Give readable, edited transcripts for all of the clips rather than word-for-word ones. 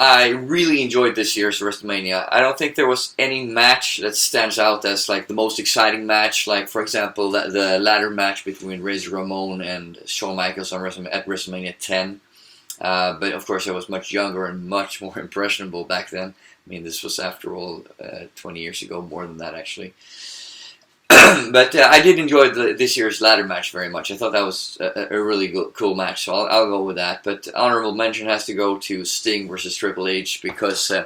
I really enjoyed this year's WrestleMania. I don't think there was any match that stands out as like the most exciting match. Like, for example, the ladder match between Razor Ramon and Shawn Michaels at WrestleMania 10. But of course, I was much younger and much more impressionable back then. I mean, this was after all 20 years ago, more than that actually. But I did enjoy this year's ladder match very much. I thought that was a really cool match, so I'll go with that. But honorable mention has to go to Sting versus Triple H because, I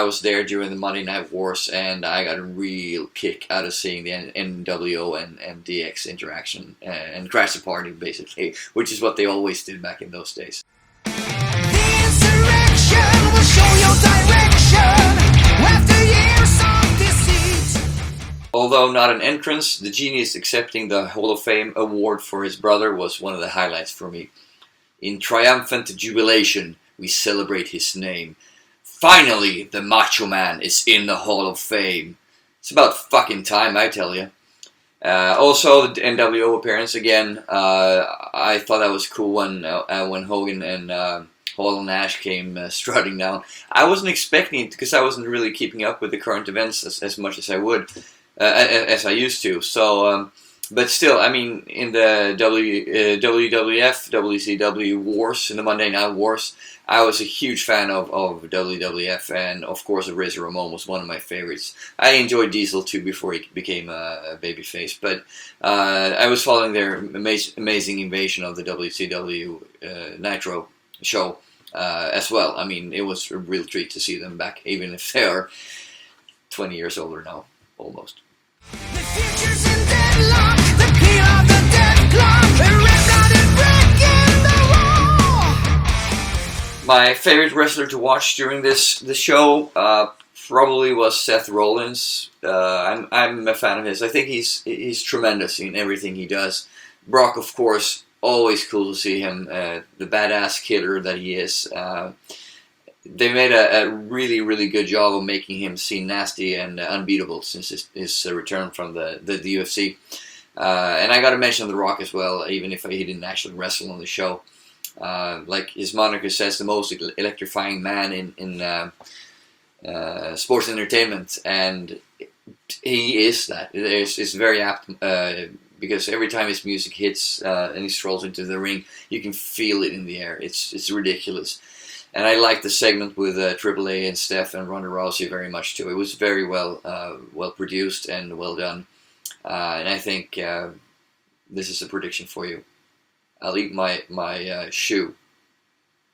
was there during the Monday Night Wars, and I got a real kick out of seeing the NWO and DX interaction and crash the party, basically, which is what they always did back in those days. The insurrection will show your direction after years of deceit. Although not an entrance, the genius accepting the Hall of Fame award for his brother was one of the highlights for me. In triumphant jubilation, we celebrate his name. Finally, the Macho Man is in the Hall of Fame. It's about fucking time, I tell you. Also, the NWO appearance again. I thought that was cool when Hogan and Hall and Nash came strutting down. I wasn't expecting it because I wasn't really keeping up with the current events as much as I would. As I used to, so but still, I mean, in the WWF, WCW wars, in the Monday Night Wars, I was a huge fan of WWF, and of course, Razor Ramon was one of my favorites. I enjoyed Diesel too before he became a babyface, but I was following their amazing invasion of the WCW Nitro show as well. I mean, it was a real treat to see them back, even if they are 20 years older now, almost. The future's in deadlock, the key of the death clock, a red-blooded brick in the wall. My favorite wrestler to watch during the show probably was Seth Rollins. I'm a fan of his. I think he's tremendous in everything he does. Brock, of course, always cool to see him, the badass killer that he is. They made a really, really good job of making him seem nasty and unbeatable since his return from the UFC. And I got to mention The Rock as well, even if he didn't actually wrestle on the show. Like his moniker says, the most electrifying man in sports entertainment, and he is that. It's very apt because every time his music hits and he strolls into the ring, you can feel it in the air. It's ridiculous. And I liked the segment with Triple A and Steph and Ronda Rousey very much too. It was very well produced and well done. And I think this is a prediction for you. I'll eat my shoe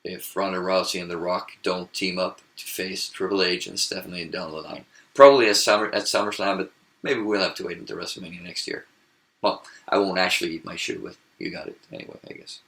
if Ronda Rousey and The Rock don't team up to face Triple H and Stephanie down the line. Probably at SummerSlam, but maybe we'll have to wait until WrestleMania next year. Well, I won't actually eat my shoe, but you got it anyway, I guess.